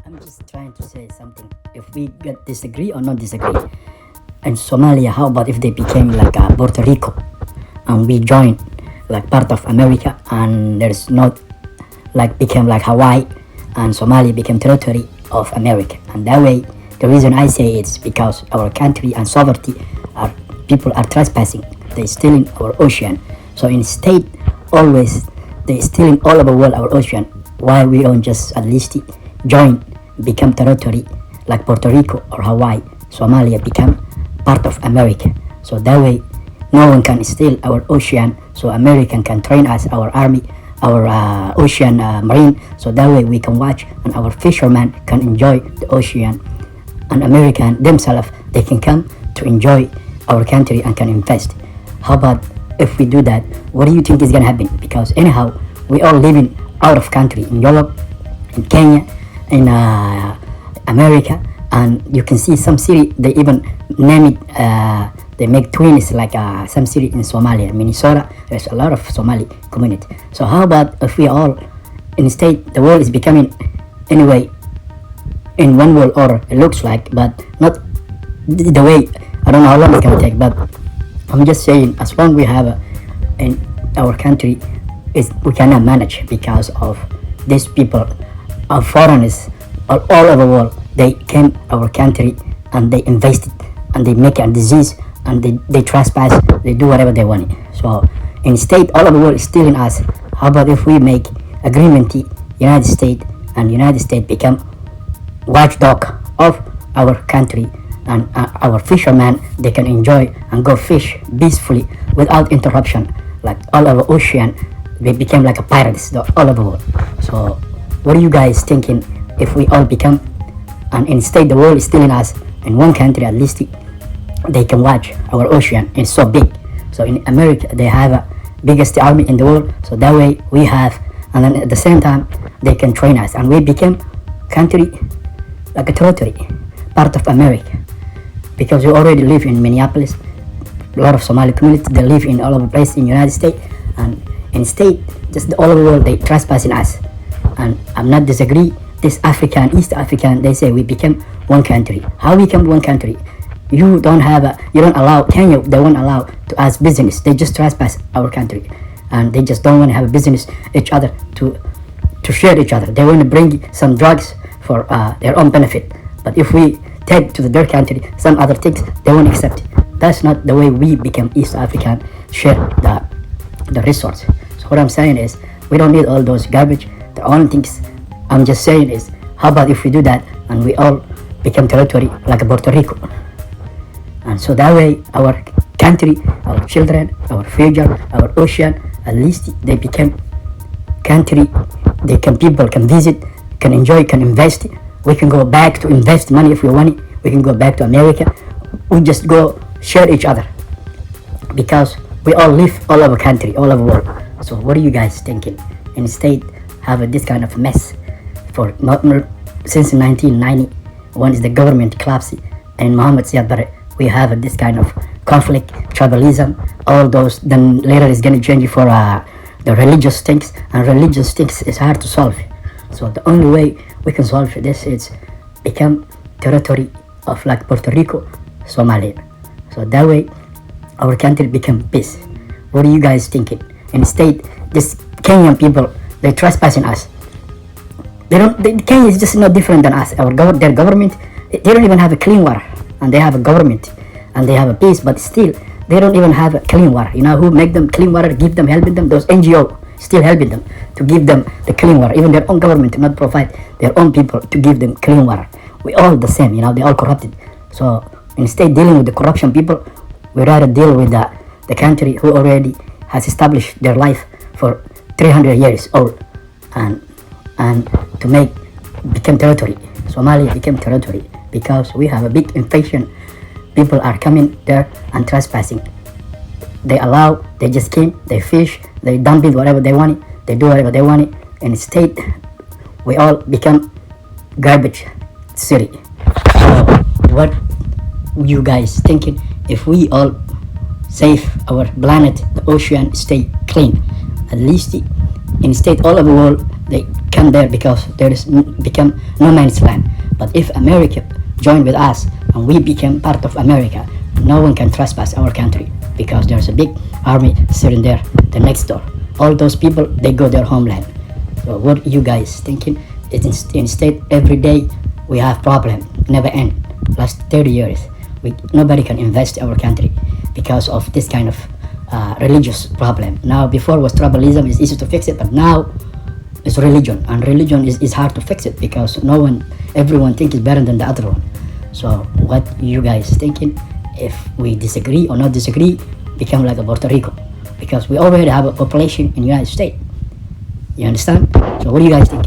I'm just trying to say something. If we get disagree or not disagree, and Somalia, how about if they became like Puerto Rico, and we joined like part of America, and there's not like became like Hawaii, and Somalia became territory of America, and that way, the reason I say it's because our country and sovereignty are people are trespassing. They stealing our ocean. So instead, always they stealing all over the world our ocean. Why we don't just at least join, become territory like Puerto Rico or Hawaii, Somalia become part of America. So that way, no one can steal our ocean. So American can train us, our army, our ocean marine. So that way we can watch, and our fishermen can enjoy the ocean. And American themselves, they can come to enjoy our country and can invest. How about if we do that? What do you think is gonna happen? Because anyhow, we all living out of country in Europe, in Kenya, in America, and you can see some city they even name it. They make twins like some city in Somalia, Minnesota. There's a lot of Somali community. So how about if we all, instead, the world is becoming anyway in one world order. It looks like, but not the way. I don't know how long it's gonna take, but I'm just saying, as long we have in our country, we cannot manage because of these people, our foreigners, all over the world. They came our country and they invested and they make a disease and they trespass. They do whatever they want. So instead, all over the world is stealing us. How about if we make agreement, United States, and United States become watchdog of our country, and our fishermen, they can enjoy and go fish peacefully without interruption, like all over ocean. They became like a pirates all over the world. So what are you guys thinking if we all become, and instead the world is stealing us in one country, at least they can watch our ocean. It's so big. So in America they have a biggest army in the world, so that way we have, and then at the same time they can train us and we became country like a territory, part of America. Because we already live in Minneapolis, a lot of Somali communities, they live in all over the place in United States, and instead, just all over the world, they trespassing us. And I'm not disagree, this African, East African, they say we became one country. How we become one country? You don't allow, Kenya, they won't allow to us business. They just trespass our country. And they just don't want to have a business each other, to share each other. They want to bring some drugs for their own benefit. But if we take to their country some other things, they won't accept it. That's not the way we become East African, share the resource. So what I'm saying is, we don't need all those garbage. The only things I'm just saying is, how about if we do that and we all become territory like Puerto Rico? And so that way our country, our children, our future, our ocean, at least they become country. They can, people can visit, can enjoy, can invest. We can go back to invest money if we want it. We can go back to America. We just go share each other, because we all live all over country, all over the world. So what are you guys thinking? Instead, have this kind of mess for since 1990, when is the government collapsed, and Muhammad Ziyad Barre, we have this kind of conflict, tribalism, all those. Then later it's gonna change for the religious things, and religious things is hard to solve. So the only way we can solve this is become territory of like Puerto Rico, Somalia. So that way our country become peace. What are you guys thinking? Instead, this Kenyan people, they trespassing us. Kenya is just no different than us. Their government, they don't even have a clean water, and they have a government and they have a peace, but still they don't even have a clean water. You know who make them clean water, give them, helping them? Those NGO still helping them to give them the clean water. Even their own government not provide their own people to give them clean water. We all the same, they all corrupted. So instead dealing with the corruption people, we rather deal with the country who already has established their life for 300 years old, and to become territory. Somalia became territory because we have a big inflation. People are coming there and trespassing. They just came, they fish, they dump it whatever they want it, they do whatever they want it. Instead, we all become garbage city. So what you guys thinking if we all save our planet, the ocean stay clean? At least instead all over the world they come there because there is become no man's land. But if America joined with us and we became part of America, no one can trespass our country because there's a big army sitting there, the next door. All those people, they go their homeland. So what are you guys thinking? Instead, every day we have problem, never end. Last 30 years, nobody can invest our country because of this kind of religious problem. Now, before was tribalism, it's easy to fix it, but now it's religion, and religion is hard to fix it because everyone thinks it's better than the other one. So what you guys thinking? If we disagree or not disagree, become like a Puerto Rico, because we already have a population in the United States. You understand? So what do you guys think?